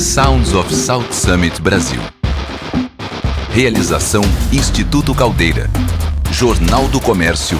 Sounds of South Summit Brasil. Realização Instituto Caldeira. Jornal do Comércio.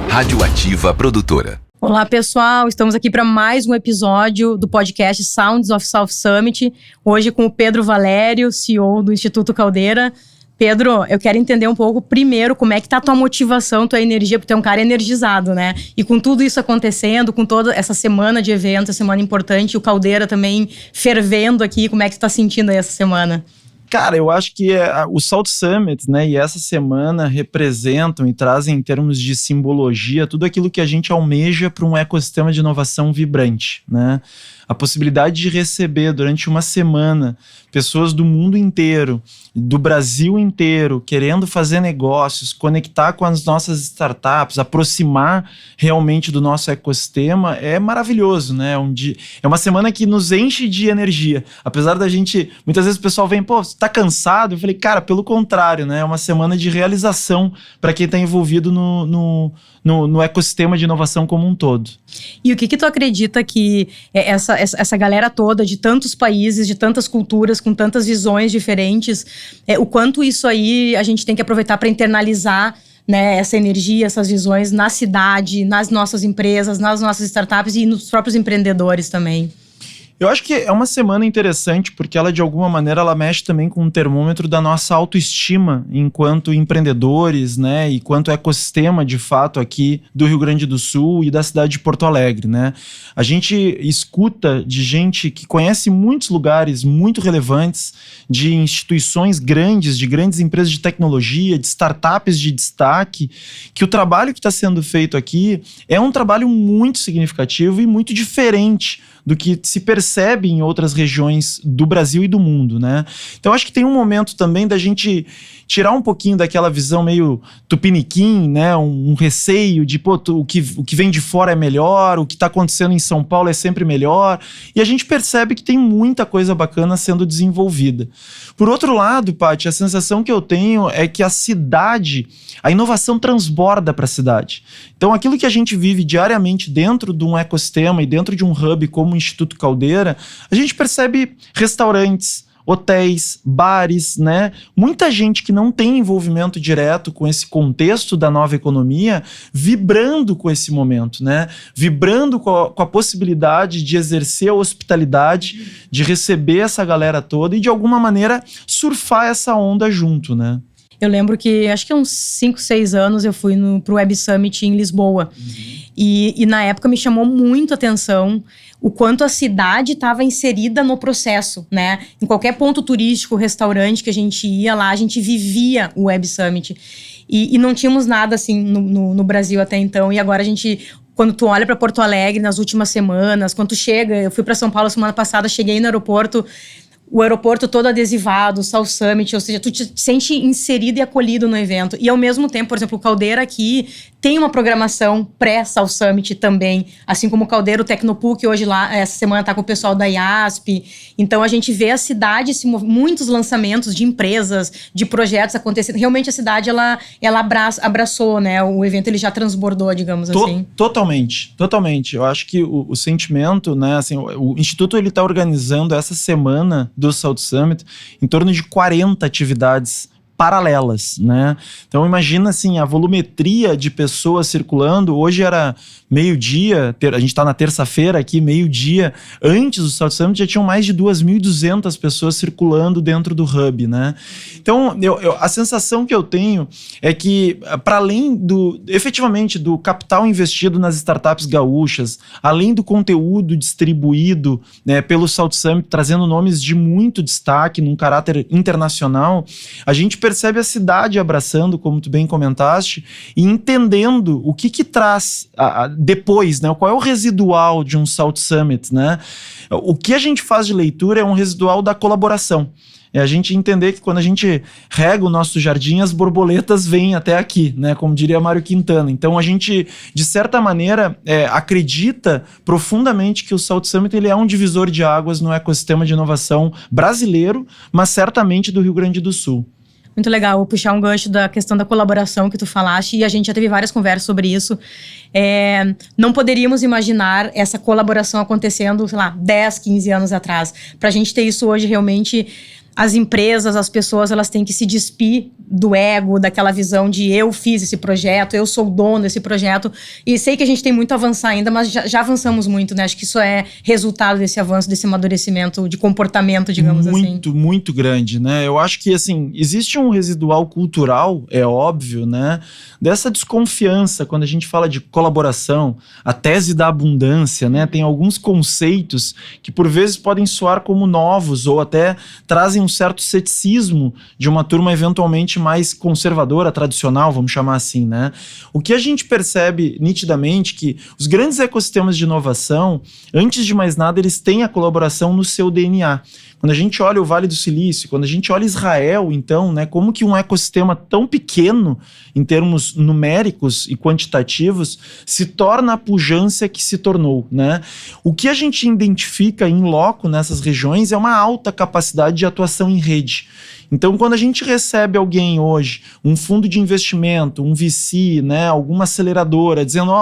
Radioativa Produtora. Olá, pessoal. Estamos aqui para mais um episódio do podcast Sounds of South Summit. Hoje com o Pedro Valério, CEO do Instituto Caldeira. Pedro, eu quero entender um pouco, primeiro, como é que tá a tua motivação, tua energia, porque tu é um cara energizado, né? E com tudo isso acontecendo, com toda essa semana de eventos, semana importante, o Caldeira também fervendo aqui, como é que tu tá sentindo aí essa semana? Cara, eu acho que o South Summit, né, e essa semana representam e trazem em termos de simbologia tudo aquilo que a gente almeja para um ecossistema de inovação vibrante, né? A possibilidade de receber durante uma semana pessoas do mundo inteiro, do Brasil inteiro, querendo fazer negócios, conectar com as nossas startups, aproximar realmente do nosso ecossistema, é maravilhoso, né? É uma semana que nos enche de energia. Apesar da gente, muitas vezes o pessoal vem, pô, você tá cansado? Eu falei, cara, pelo contrário, né? É uma semana de realização para quem está envolvido no ecossistema de inovação como um todo. E o que tu acredita que essa galera toda de tantos países, de tantas culturas, com tantas visões diferentes, o quanto isso aí a gente tem que aproveitar para internalizar, né, essa energia, essas visões na cidade, nas nossas empresas, nas nossas startups e nos próprios empreendedores também? Eu acho que é uma semana interessante porque ela, de alguma maneira, ela mexe também com o termômetro da nossa autoestima enquanto empreendedores, né, e quanto ecossistema, de fato, aqui do Rio Grande do Sul e da cidade de Porto Alegre, né. A gente escuta de gente que conhece muitos lugares muito relevantes, de instituições grandes, de grandes empresas de tecnologia, de startups de destaque, que o trabalho que está sendo feito aqui é um trabalho muito significativo e muito diferente do que se percebe em outras regiões do Brasil e do mundo, né? Então, acho que tem um momento também da gente tirar um pouquinho daquela visão meio tupiniquim, né? Um receio de, pô, o que vem de fora é melhor, o que está acontecendo em São Paulo é sempre melhor. E a gente percebe que tem muita coisa bacana sendo desenvolvida. Por outro lado, Paty, a sensação que eu tenho é que a cidade, a inovação transborda para a cidade. Então, aquilo que a gente vive diariamente dentro de um ecossistema e dentro de um hub como o Instituto Caldeira, a gente percebe restaurantes, hotéis, bares, né? Muita gente que não tem envolvimento direto com esse contexto da nova economia, vibrando com esse momento, né? Vibrando com a possibilidade de exercer a hospitalidade, de receber essa galera toda e, de alguma maneira, surfar essa onda junto, né? Eu lembro que, acho que há uns 5, 6 anos, eu fui pro Web Summit em Lisboa. E na época me chamou muito a atenção o quanto a cidade estava inserida no processo, né? Em qualquer ponto turístico, restaurante que a gente ia lá, a gente vivia o Web Summit. E não tínhamos nada assim no Brasil até então. E agora a gente... Quando tu olha para Porto Alegre nas últimas semanas, quando tu chega... Eu fui para São Paulo semana passada, cheguei no aeroporto... O aeroporto todo adesivado, o South Summit, ou seja, tu te sente inserido e acolhido no evento. E ao mesmo tempo, por exemplo, o Caldeira aqui tem uma programação pré-South Summit também, assim como o Caldeira, o Tecnopuc hoje lá, essa semana tá com o pessoal da IASP. Então a gente vê a cidade, muitos lançamentos de empresas, de projetos acontecendo. Realmente a cidade, ela abraçou, né? O evento ele já transbordou, digamos assim. Totalmente. Eu acho que o sentimento, né, assim, o Instituto ele tá organizando essa semana do South Summit em torno de 40 atividades paralelas, né? Então imagina assim, a volumetria de pessoas circulando. Hoje era meio-dia, a gente tá na terça-feira aqui, meio-dia, antes do South Summit já tinham mais de 2.200 pessoas circulando dentro do hub, né? Então a sensação que eu tenho é que, para além efetivamente do capital investido nas startups gaúchas, além do conteúdo distribuído, né, pelo South Summit, trazendo nomes de muito destaque, num caráter internacional, a gente percebe a cidade abraçando, como tu bem comentaste, e entendendo o que traz depois, né? Qual é o residual de um South Summit, né? O que a gente faz de leitura é um residual da colaboração. É a gente entender que quando a gente rega o nosso jardim, as borboletas vêm até aqui, né? Como diria Mário Quintana. Então a gente, de certa maneira, acredita profundamente que o South Summit ele é um divisor de águas no ecossistema de inovação brasileiro, mas certamente do Rio Grande do Sul. Muito legal, vou puxar um gancho da questão da colaboração que tu falaste, e a gente já teve várias conversas sobre isso. Não poderíamos imaginar essa colaboração acontecendo, sei lá, 10, 15 anos atrás. Pra gente ter isso hoje, realmente, as empresas, as pessoas, elas têm que se despir do ego, daquela visão de eu fiz esse projeto, eu sou o dono desse projeto. E sei que a gente tem muito a avançar ainda, mas já avançamos muito, né? Acho que isso é resultado desse avanço, desse amadurecimento de comportamento, digamos assim. Muito, muito grande, né? Eu acho que, assim, existe um residual cultural, é óbvio, né? Dessa desconfiança quando a gente fala de colaboração, a tese da abundância, né? Tem alguns conceitos que, por vezes, podem soar como novos ou até trazem um certo ceticismo de uma turma eventualmente mais conservadora, tradicional, vamos chamar assim, né? O que a gente percebe nitidamente que os grandes ecossistemas de inovação, antes de mais nada, eles têm a colaboração no seu DNA. Quando a gente olha o Vale do Silício, quando a gente olha Israel, então, né, como que um ecossistema tão pequeno, em termos numéricos e quantitativos, se torna a pujança que se tornou, né? O que a gente identifica em loco nessas regiões é uma alta capacidade de atuação em rede. Então, quando a gente recebe alguém hoje, um fundo de investimento, um VC, né, alguma aceleradora, dizendo,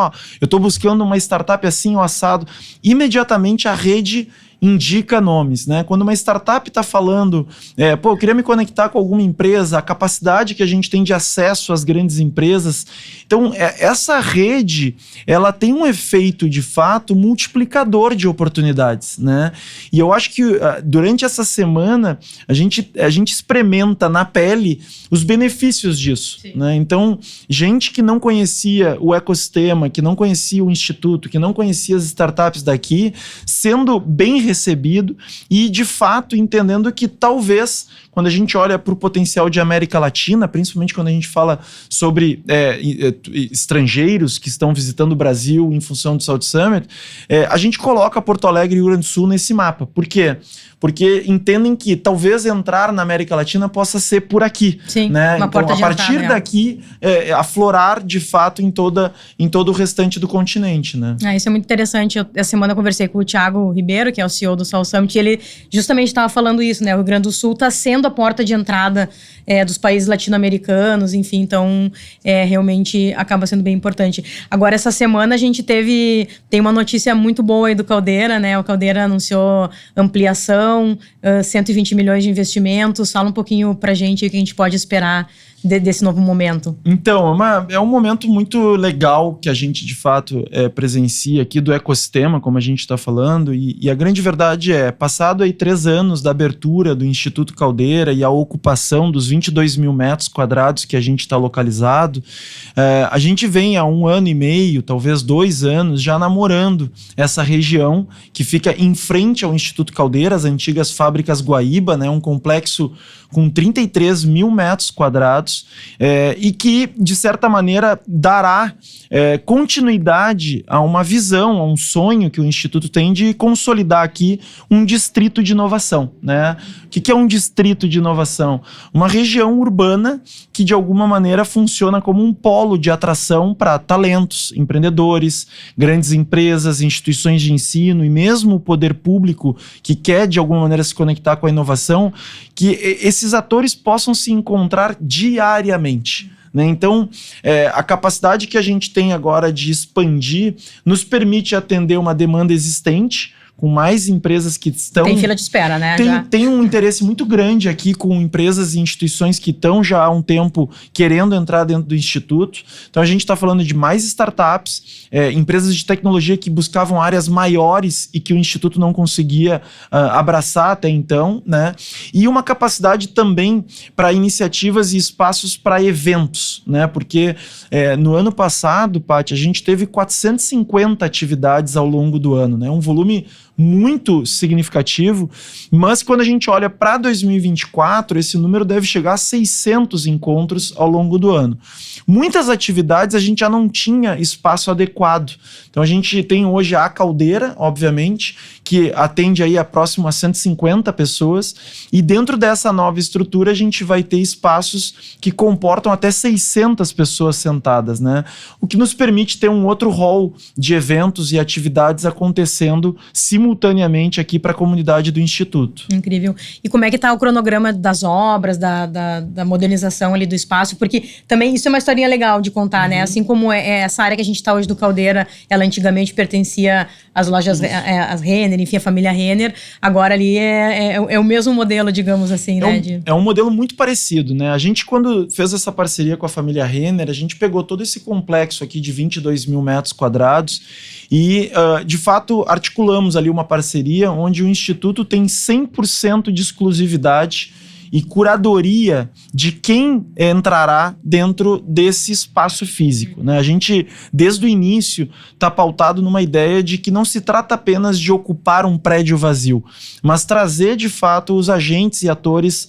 eu estou buscando uma startup assim ou assado, imediatamente a rede indica nomes, né? Quando uma startup está falando, eu queria me conectar com alguma empresa, a capacidade que a gente tem de acesso às grandes empresas. Então, essa rede, ela tem um efeito, de fato, multiplicador de oportunidades, né? E eu acho que durante essa semana, a gente experimenta na pele os benefícios disso, né? Então, gente que não conhecia o ecossistema, que não conhecia o instituto, que não conhecia as startups daqui, sendo bem recebido e, de fato, entendendo que talvez, quando a gente olha para o potencial de América Latina, principalmente quando a gente fala sobre estrangeiros que estão visitando o Brasil em função do South Summit, a gente coloca Porto Alegre e Rio Grande do Sul nesse mapa. Por quê? Porque entendem que talvez entrar na América Latina possa ser por aqui. Sim, né? uma Então, porta de a partir entrada, daqui, aflorar de fato em todo o restante do continente. Né? Isso é muito interessante. Essa semana eu conversei com o Thiago Ribeiro, que é o CEO do South Summit, e ele justamente estava falando isso, né? O Rio Grande do Sul está sendo a porta de entrada dos países latino-americanos, enfim, então realmente acaba sendo bem importante. Agora, essa semana a gente tem uma notícia muito boa aí do Caldeira, né? O Caldeira anunciou ampliação, 120 milhões de investimentos. Fala um pouquinho pra gente o que a gente pode esperar desse novo momento. Então, é um momento muito legal que a gente, de fato, presencia aqui do ecossistema, como a gente está falando, e a grande verdade passado aí 3 anos da abertura do Instituto Caldeira e a ocupação dos 22 mil metros quadrados que a gente está localizado, a gente vem há 1 ano e meio, talvez 2 anos, já namorando essa região que fica em frente ao Instituto Caldeira, as antigas fábricas Guaíba, né, um complexo com 33 mil metros quadrados, e que, de certa maneira, dará continuidade a uma visão, a um sonho que o Instituto tem de consolidar aqui um distrito de inovação. Né? O que é um distrito de inovação? Uma região urbana que, de alguma maneira, funciona como um polo de atração para talentos, empreendedores, grandes empresas, instituições de ensino e mesmo o poder público que quer, de alguma maneira, se conectar com a inovação, que esses atores possam se encontrar diariamente. Né? Então, a capacidade que a gente tem agora de expandir nos permite atender uma demanda existente, com mais empresas que estão... Tem fila de espera, né? Tem um interesse muito grande aqui com empresas e instituições que estão já há um tempo querendo entrar dentro do Instituto. Então, a gente está falando de mais startups, empresas de tecnologia que buscavam áreas maiores e que o Instituto não conseguia abraçar até então, né? E uma capacidade também para iniciativas e espaços para eventos, né? Porque no ano passado, Paty, a gente teve 450 atividades ao longo do ano, né? Um volume muito significativo, mas quando a gente olha para 2024, esse número deve chegar a 600 encontros ao longo do ano. Muitas atividades a gente já não tinha espaço adequado. Então a gente tem hoje a Caldeira, obviamente, que atende aí a próximo a 150 pessoas, e dentro dessa nova estrutura a gente vai ter espaços que comportam até 600 pessoas sentadas, né? O que nos permite ter um outro hall de eventos e atividades acontecendo simultaneamente aqui para a comunidade do Instituto. Incrível. E como é que está o cronograma das obras, da modernização ali do espaço? Porque também isso é uma historinha legal de contar, né? Assim como essa área que a gente está hoje do Caldeira, ela antigamente pertencia às lojas, as Renner, enfim, a família Renner. Agora ali é o mesmo modelo, digamos assim, né? É um modelo muito parecido, né? A gente, quando fez essa parceria com a família Renner, a gente pegou todo esse complexo aqui de 22 mil metros quadrados e, de fato, articulamos ali uma parceria onde o Instituto tem 100% de exclusividade e curadoria de quem entrará dentro desse espaço físico, né? A gente, desde o início, está pautado numa ideia de que não se trata apenas de ocupar um prédio vazio, mas trazer, de fato, os agentes e atores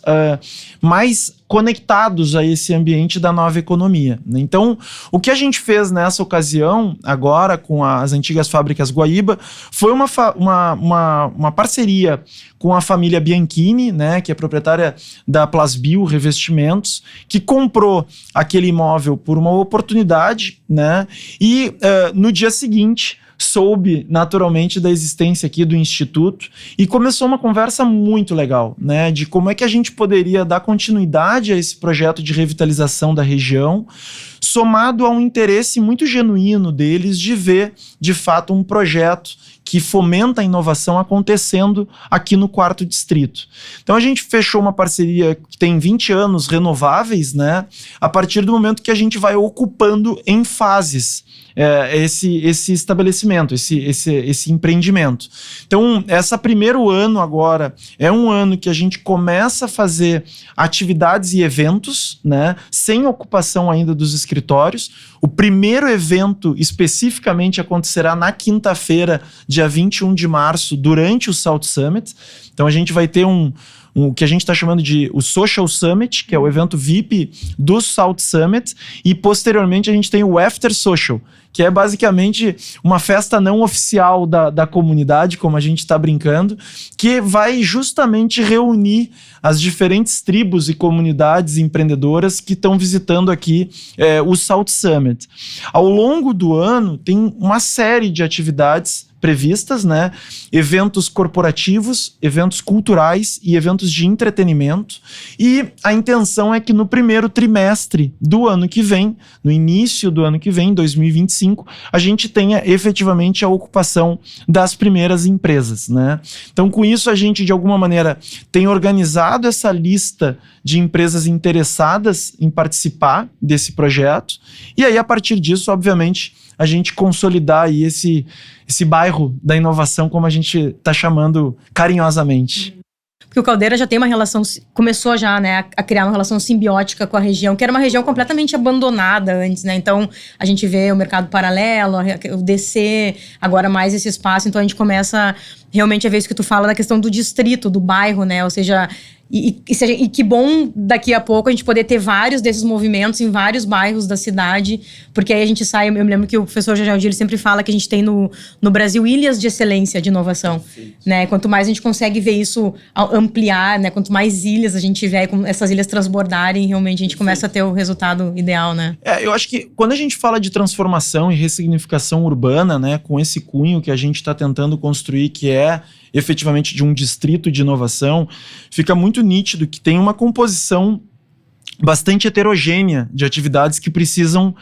mais conectados a esse ambiente da nova economia. Então, o que a gente fez nessa ocasião, agora com as antigas fábricas Guaíba, foi uma parceria com a família Bianchini, né, que é proprietária da Plasbio Revestimentos, que comprou aquele imóvel por uma oportunidade, né, e no dia seguinte soube naturalmente da existência aqui do Instituto e começou uma conversa muito legal, né, de como é que a gente poderia dar continuidade a esse projeto de revitalização da região, somado a um interesse muito genuíno deles de ver, de fato, um projeto que fomenta a inovação acontecendo aqui no 4º Distrito. Então a gente fechou uma parceria que tem 20 anos renováveis, né, a partir do momento que a gente vai ocupando em fases esse estabelecimento, esse empreendimento. Então, esse primeiro ano agora é um ano que a gente começa a fazer atividades e eventos, né, sem ocupação ainda dos escritórios. O primeiro evento especificamente acontecerá na quinta-feira, dia 21 de março, durante o South Summit. Então a gente vai ter o que a gente está chamando de o Social Summit, que é o evento VIP do South Summit, e posteriormente a gente tem o After Social, que é basicamente uma festa não oficial da comunidade, como a gente está brincando, que vai justamente reunir as diferentes tribos e comunidades empreendedoras que estão visitando aqui o South Summit. Ao longo do ano, tem uma série de atividades previstas, né? Eventos corporativos, eventos culturais e eventos de entretenimento. E a intenção é que no primeiro trimestre do ano que vem, no início do ano que vem, 2025, a gente tenha efetivamente a ocupação das primeiras empresas, né? Então, com isso, a gente, de alguma maneira, tem organizado essa lista de empresas interessadas em participar desse projeto. E aí, a partir disso, obviamente, a gente consolidar aí esse bairro da inovação, como a gente está chamando carinhosamente. Porque o Caldeira já tem uma relação, começou já, né, a criar uma relação simbiótica com a região, que era uma região completamente abandonada antes, né? Então, a gente vê o mercado paralelo, o DC, agora mais esse espaço. Então, a gente começa realmente a ver isso que tu fala da questão do distrito, do bairro, né? Ou seja, e que bom daqui a pouco a gente poder ter vários desses movimentos em vários bairros da cidade, porque aí a gente sai, eu me lembro que o professor Jajaldir sempre fala que a gente tem no Brasil ilhas de excelência de inovação, né? Quanto mais a gente consegue ver isso ampliar, né? Quanto mais ilhas a gente tiver, com essas ilhas transbordarem, realmente a gente começa a ter o resultado ideal, né? Eu acho que quando a gente fala de transformação e ressignificação urbana, né, com esse cunho que a gente está tentando construir, que é efetivamente de um distrito de inovação, fica muito nítido que tem uma composição bastante heterogênea de atividades que precisam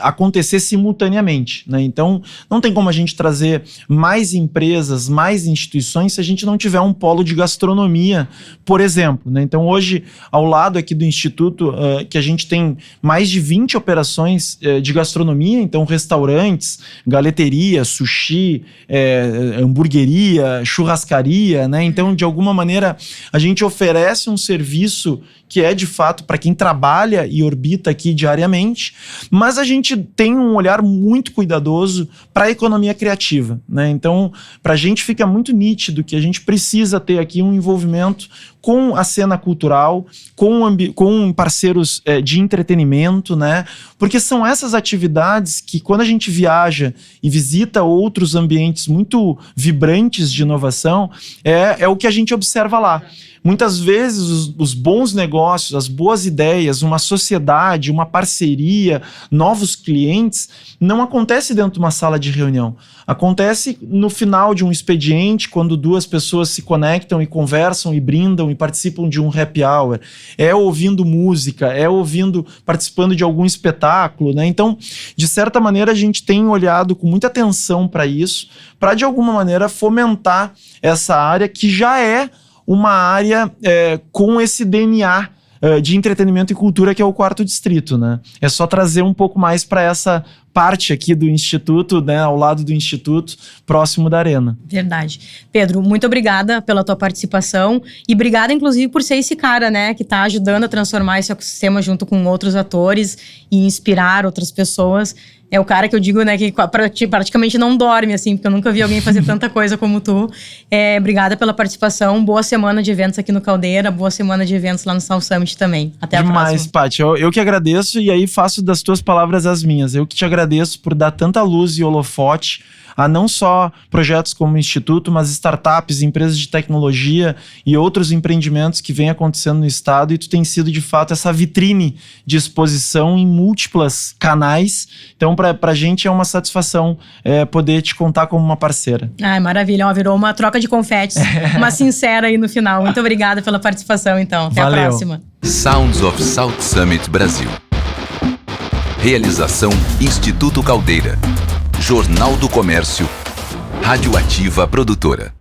acontecer simultaneamente, né? Então, não tem como a gente trazer mais empresas, mais instituições se a gente não tiver um polo de gastronomia, por exemplo, né? Então, hoje, ao lado aqui do Instituto, que a gente tem mais de 20 operações de gastronomia, então restaurantes, galeteria, sushi, hamburgueria, churrascaria, né? Então, de alguma maneira, a gente oferece um serviço que é, de fato, para quem trabalha e orbita aqui diariamente, mas a gente tem um olhar muito cuidadoso para a economia criativa, né? Então, para a gente fica muito nítido que a gente precisa ter aqui um envolvimento com a cena cultural, com parceiros de entretenimento, né? Porque são essas atividades que, quando a gente viaja e visita outros ambientes muito vibrantes de inovação, é o que a gente observa lá. Muitas vezes os bons negócios, as boas ideias, uma sociedade, uma parceria, novos clientes, não acontece dentro de uma sala de reunião. Acontece no final de um expediente, quando duas pessoas se conectam e conversam e brindam e participam de um happy hour. É ouvindo música, participando de algum espetáculo, né? Então, de certa maneira, a gente tem olhado com muita atenção para isso, para de alguma maneira fomentar essa área que já é uma área com esse DNA de entretenimento e cultura, que é o Quarto Distrito, né? É só trazer um pouco mais para essa parte aqui do Instituto, né, ao lado do Instituto, próximo da Arena. Verdade. Pedro, muito obrigada pela tua participação e obrigada, inclusive, por ser esse cara, né, que está ajudando a transformar esse ecossistema junto com outros atores e inspirar outras pessoas. É o cara que eu digo, né, que praticamente não dorme, assim, porque eu nunca vi alguém fazer tanta coisa como tu. Obrigada pela participação. Boa semana de eventos aqui no Caldeira, boa semana de eventos lá no South Summit também. Até a próxima. Demais, Paty. Eu que agradeço, e aí faço das tuas palavras as minhas. Eu que te agradeço por dar tanta luz e holofote a não só projetos como o Instituto, mas startups, empresas de tecnologia e outros empreendimentos que vêm acontecendo no estado, e tu tem sido, de fato, essa vitrine de exposição em múltiplos canais. Então, pra gente é uma satisfação poder te contar como uma parceira. Ai, maravilha. Virou uma troca de confetes, uma sincera aí no final. Muito obrigada pela participação, então. Até Valeu. a próxima. Sounds of South Summit Brasil. Realização Instituto Caldeira. Jornal do Comércio. Rádio Ativa Produtora.